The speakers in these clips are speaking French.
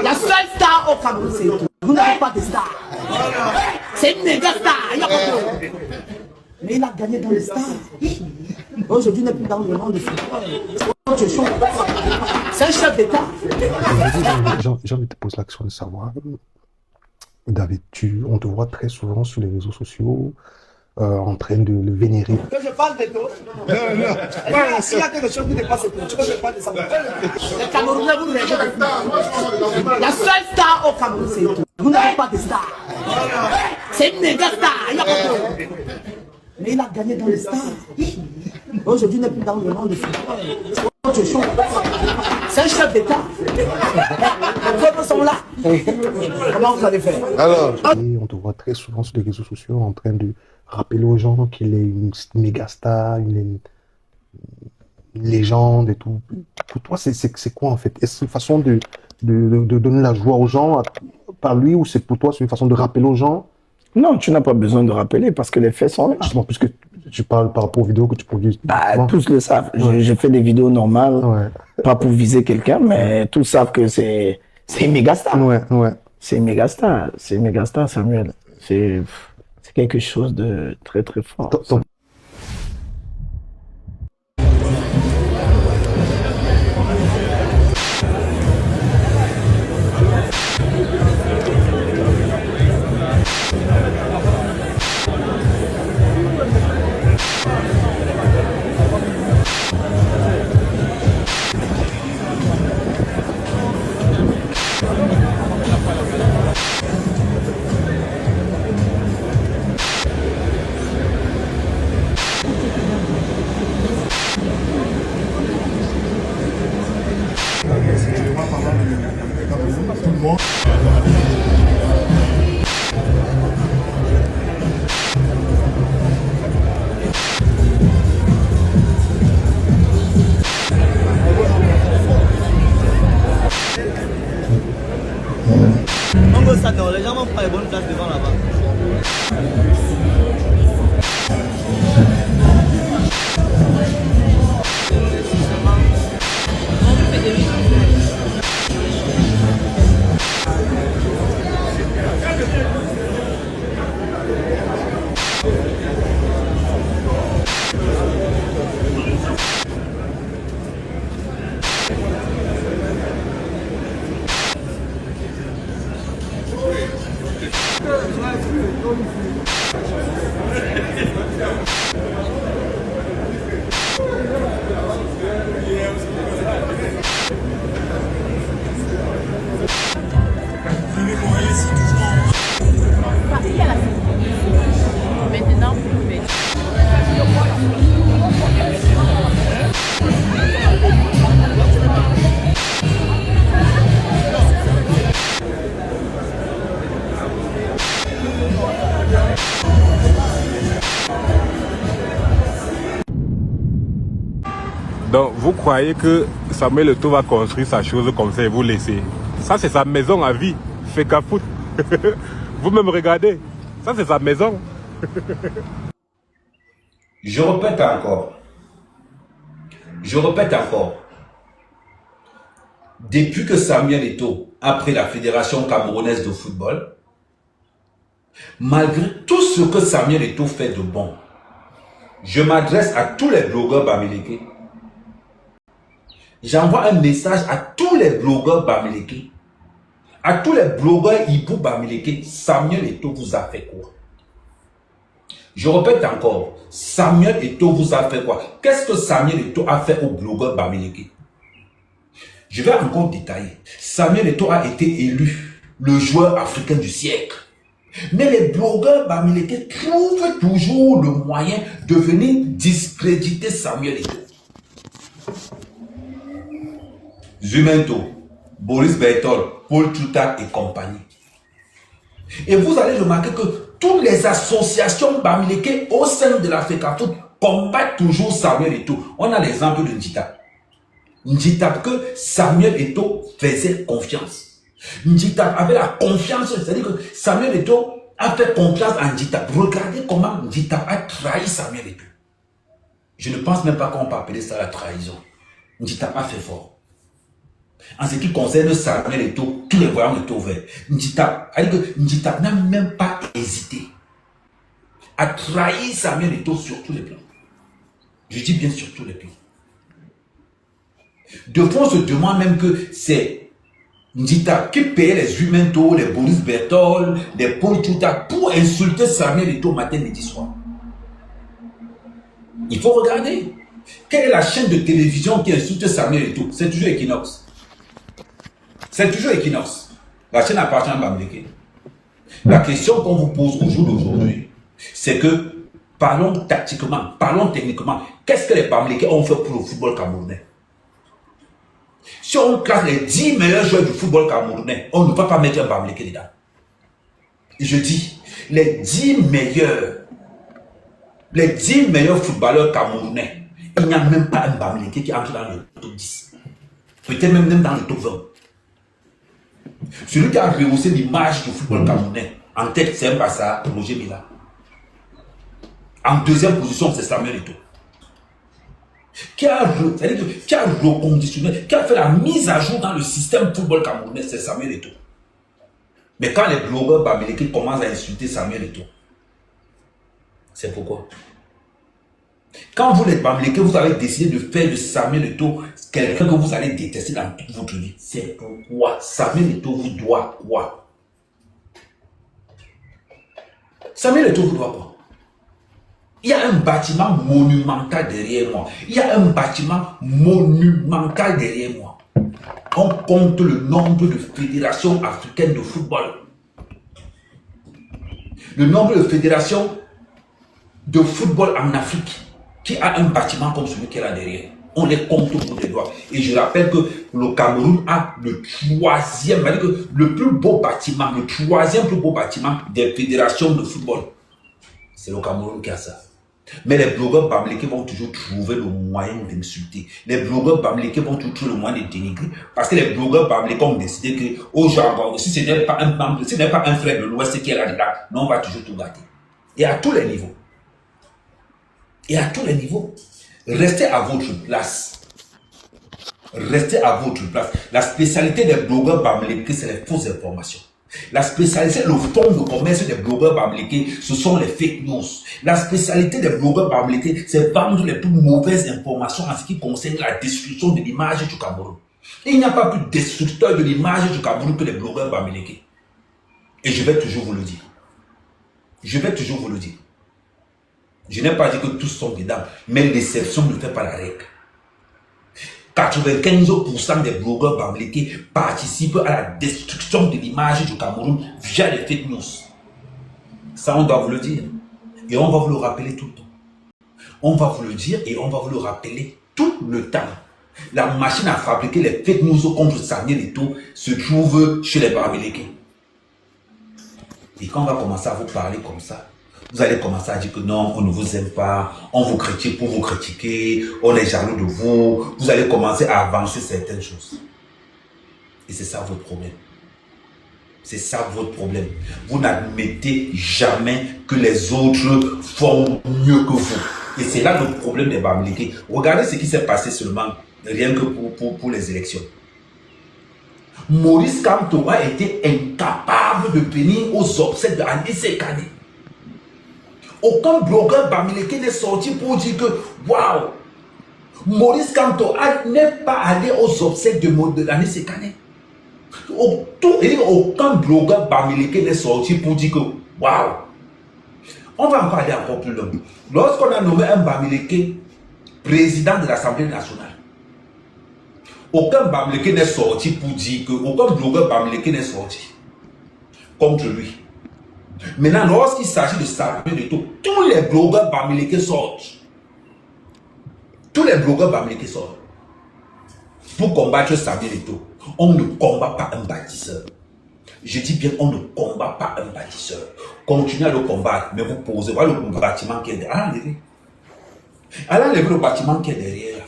La seule star au Cameroun, c'est Eto'o. Vous n'avez pas de star. C'est une méga star. Il y a pas de... Mais il a gagné dans les stars. Aujourd'hui, il n'est plus dans le monde de football. C'est un chef d'État. J'ai envie de te poser l'action de savoir, David, on te voit très souvent sur les réseaux sociaux en train de le vénérer. Que je parle d'Eto'o. Non. S'il y a quelque chose qui dépasse Eto'o, tu veux que je parle de ça. Les Camerounais, vous rêvez de football. La seule star au Cameroun, c'est Eto'o. Vous n'avez pas de star. C'est une méga star. Il y a pas de... Mais il a gagné dans les stars. Aujourd'hui, il n'est plus dans le monde de football. C'est un chef d'État. Les peuples sont là. Comment vous allez faire? Alors, on te voit très souvent sur les réseaux sociaux en train de rappeler aux gens qu'il est une méga star, une légende et tout. Pour toi, c'est quoi en fait? Est-ce une façon de donner la joie aux gens par lui, ou c'est pour toi c'est une façon de rappeler aux gens? Non, tu n'as pas besoin de rappeler parce que les faits sont là. Justement, puisque tu parles par rapport aux vidéos que tu produis. Bah, tous le savent. Ouais. Je fais des vidéos normales, pas pour viser quelqu'un, mais tous savent que c'est une méga star. C'est une méga star. C'est une méga star, Samuel. C'est quelque chose de très très fort. Les gens vont prendre les bonnes places devant là-bas. Maintenant, vous pouvez. Donc, vous croyez que Samuel Eto'o va construire sa chose comme ça et vous laisser? Ça, c'est sa maison à vie. Fait qu'à foutre. Vous-même regardez. Ça, c'est sa maison. Je répète encore. Depuis que Samuel Eto'o a pris la Fédération camerounaise de football, malgré tout ce que Samuel Eto'o fait de bon, je m'adresse à tous les blogueurs bamileke. J'envoie un message à tous les blogueurs bamileke, à tous les blogueurs hibou bamileke. Samuel Eto'o vous a fait quoi? Je répète encore, Samuel Eto'o vous a fait quoi? Qu'est-ce que Samuel Eto'o a fait aux blogueurs bamileke? Je vais encore détailler. Samuel Eto'o a été élu le joueur africain du siècle. Mais les blogueurs bamileke trouvent toujours le moyen de venir discréditer Samuel Eto'o. Zumento, Boris Berthold, Paul Tutak et compagnie. Et vous allez remarquer que toutes les associations bamileke au sein de la FECAFOOT combattent toujours Samuel Eto'o. On a l'exemple de Ndjita. Ndjita que Samuel Eto'o faisait confiance. Ndjita avait la confiance, c'est-à-dire que Samuel Eto'o a fait confiance à Ndjita. Regardez comment Ndjita a trahi Samuel Eto'o. Je ne pense même pas qu'on peut appeler ça la trahison. Ndjita a fait fort. En ce qui concerne Samuel Eto'o, tous les voyants étaient ouverts. Ndjita n'a même pas hésité à trahir Samuel Eto'o sur tous les plans. Je dis bien sur tous les plans. De fois, on se demande même que c'est Ndjita qui payait les Humanto, les Boris Berthold, les Paul Tuta pour insulter Samuel Eto'o matin, midi, soir. Il faut regarder. Quelle est la chaîne de télévision qui insulte Samuel Eto'o? C'est toujours Equinox. C'est toujours Equinox. La chaîne appartient à Bamileke. La question qu'on vous pose au jour d'aujourd'hui, c'est que parlons tactiquement, parlons techniquement. Qu'est-ce que les Bamileke ont fait pour le football camerounais? Si on classe les 10 meilleurs joueurs du football camerounais, on ne va pas mettre un Bamileke dedans. Et je dis, les 10 meilleurs footballeurs camerounais, il n'y a même pas un Bamileke qui entre dans le top 10. Peut-être même dans le top 20. Celui qui a rehaussé l'image du football camerounais, en tête, c'est un Bassa, Roger Mila. En deuxième position, c'est Samuel Eto'o. Qui a reconditionné, qui a fait la mise à jour dans le système football camerounais, c'est Samuel Eto'o. Mais quand les blogueurs Bamileke commencent à insulter Samuel Eto'o, c'est pourquoi? Quand vous les Bamileke, vous avez décidé de faire de Samuel Eto'o quelqu'un que vous allez détester dans toute votre vie. C'est pourquoi Samuel Eto'o vous doit quoi? Samuel Eto'o vous doit quoi? Il y a un bâtiment monumental derrière moi. Il y a un bâtiment monumental derrière moi. On compte le nombre de fédérations africaines de football. Le nombre de fédérations de football en Afrique qui a un bâtiment comme celui qui est là derrière. On les compte au bout des doigts. Et je rappelle que le Cameroun a le troisième, le plus beau bâtiment, le troisième plus beau bâtiment des fédérations de football. C'est le Cameroun qui a ça. Mais les blogueurs Bamileke vont toujours trouver le moyen d'insulter. Les blogueurs Bamileke vont toujours trouver le moyen de dénigrer. Parce que les blogueurs Bamileke ont décidé que, oh, genre, si ce n'est pas un membre, si ce n'est pas un frère de l'Ouest qui est là, non, on va toujours tout gâter. Et à tous les niveaux. Et à tous les niveaux. Restez à votre place. Restez à votre place. La spécialité des blogueurs Bamileke, c'est les fausses informations. La spécialité, le fonds de commerce des blogueurs Bamileke, ce sont les fake news. La spécialité des blogueurs Bamileke, c'est vendre les plus mauvaises informations en ce qui concerne la destruction de l'image du Cameroun. Il n'y a pas plus destructeur de l'image du Cameroun que les blogueurs Bamileke. Et je vais toujours vous le dire. Je vais toujours vous le dire. Je n'ai pas dit que tous sont dedans, mais l'exception ne fait pas la règle. 95% des blogueurs Bamileke participent à la destruction de l'image du Cameroun via les fake news. Ça, on doit vous le dire. Et on va vous le rappeler tout le temps. On va vous le dire et on va vous le rappeler tout le temps. La machine à fabriquer les fake news contre Samuel Eto'o se trouve chez les Bamileke. Et quand on va commencer à vous parler comme ça, vous allez commencer à dire que non, on ne vous aime pas, on vous critique pour vous critiquer, on est jaloux de vous. Vous allez commencer à avancer certaines choses. Et c'est ça votre problème. C'est ça votre problème. Vous n'admettez jamais que les autres font mieux que vous. Et c'est là le problème des Bamileke. Regardez ce qui s'est passé seulement, rien que pour les élections. Maurice Kamto a été incapable de venir aux obsèques d'Anicet Kane. Aucun blogueur Bamileke n'est sorti pour dire que waouh, Maurice Kamto n'est pas allé aux obsèques de Anicet Kane. Aucun blogueur Bamileke n'est sorti pour dire que waouh. On va encore aller encore plus loin. Lorsqu'on a nommé un Bamileke président de l'Assemblée nationale, aucun Bamileke n'est sorti pour dire que, aucun blogueur Bamileke n'est sorti contre lui. Maintenant, lorsqu'il s'agit de Samuel Eto'o, tous les blogueurs Bamileke sortent. Tous les blogueurs Bamileke sortent. Pour combattre Samuel Eto'o, on ne combat pas un bâtisseur. Je dis bien, on ne combat pas un bâtisseur. Continuez à le combattre, mais vous posez, voilà le bâtiment qui est derrière. Allez enlever le bâtiment qui est derrière.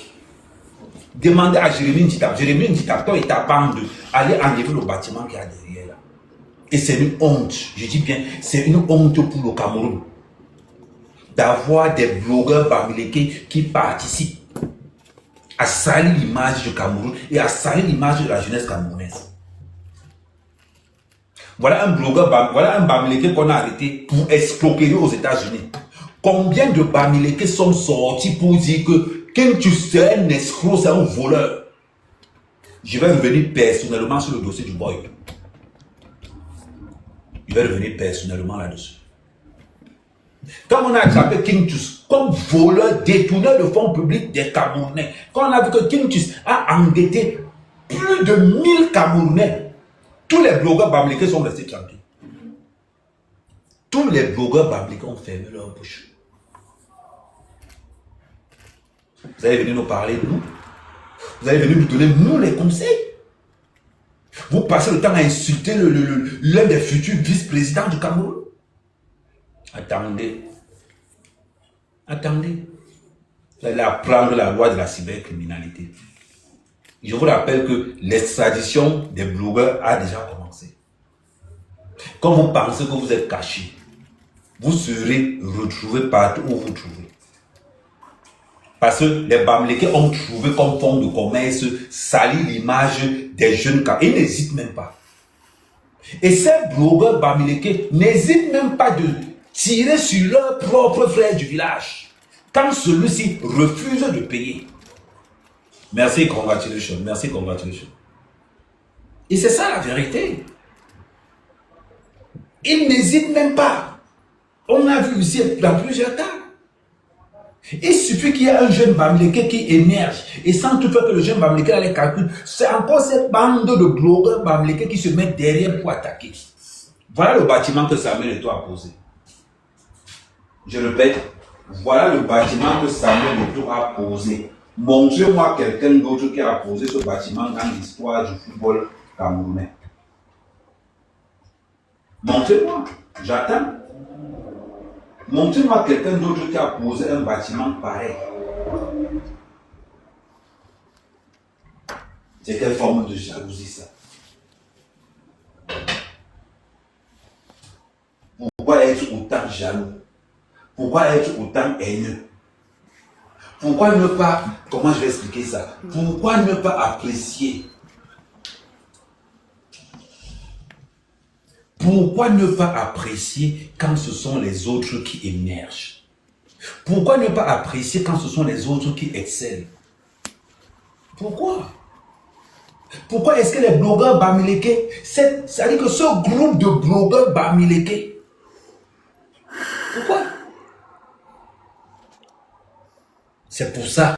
Demandez à Jérémie Ndjita, toi et ta bande, allez enlever le bâtiment qui est derrière. Et c'est une honte, je dis bien, c'est une honte pour le Cameroun d'avoir des blogueurs Bamileke qui participent a sali l'image du Cameroun et a sali l'image de la jeunesse camerounaise. Voilà un blogueur, voilà un Bamileke qu'on a arrêté pour escroquerie aux États-Unis. Combien de Bamileke sont sortis pour dire que King Tchus c'est un escroc, c'est un voleur? Je vais revenir personnellement sur le dossier du boy. Je vais revenir personnellement là-dessus. Quand on a attrapé King Tchus comme voleur, détourneur de fonds publics des Camerounais, quand on a vu que King Tchus a endetté plus de 1000 Camerounais, tous les blogueurs Bamileke sont restés tranquilles. Tous les blogueurs Bamileke ont fermé leur bouche. Vous allez venir nous parler de nous. Vous allez venir nous donner, nous, les conseils. Vous passez le temps à insulter l'un des futurs vice-présidents du Cameroun. Attendez. Attendez. Vous allez apprendre la loi de la cybercriminalité. Je vous rappelle que l'extradition des blogueurs a déjà commencé. Quand vous pensez que vous êtes caché, vous serez retrouvé partout où vous trouvez. Parce que les Bamileke ont trouvé comme fonds de commerce salir l'image des jeunes cas. Ils n'hésitent même pas. Et ces blogueurs Bamileke n'hésitent même pas de tirer sur leur propre frère du village quand celui-ci refuse de payer. Merci, congratulations. Merci, congratulations. Et c'est ça la vérité. Ils n'hésitent même pas. On a vu ici dans plusieurs cas. Il suffit qu'il y ait un jeune Bamileke qui émerge et sans toutefois que le jeune Bamileke a les calculs, c'est encore cette bande de blogueurs Bamileke qui se mettent derrière pour attaquer. Voilà le bâtiment que Samuel Eto'o a posé. Je répète, voilà le bâtiment que Samuel Eto'o a posé. Montrez-moi quelqu'un d'autre qui a posé ce bâtiment dans l'histoire du football camerounais. Montrez-moi, j'attends. Montrez-moi quelqu'un d'autre qui a posé un bâtiment pareil. C'est quelle forme de jalousie ça? Pourquoi être autant jaloux? Pourquoi être autant haineux? Pourquoi ne pas, comment je vais expliquer ça? Pourquoi ne pas apprécier? Pourquoi ne pas apprécier quand ce sont les autres qui émergent? Pourquoi ne pas apprécier quand ce sont les autres qui excellent? Pourquoi? Pourquoi est-ce que les blogueurs Bamileke, c'est-à-dire que ce groupe de blogueurs Bamileke, pourquoi? C'est pour ça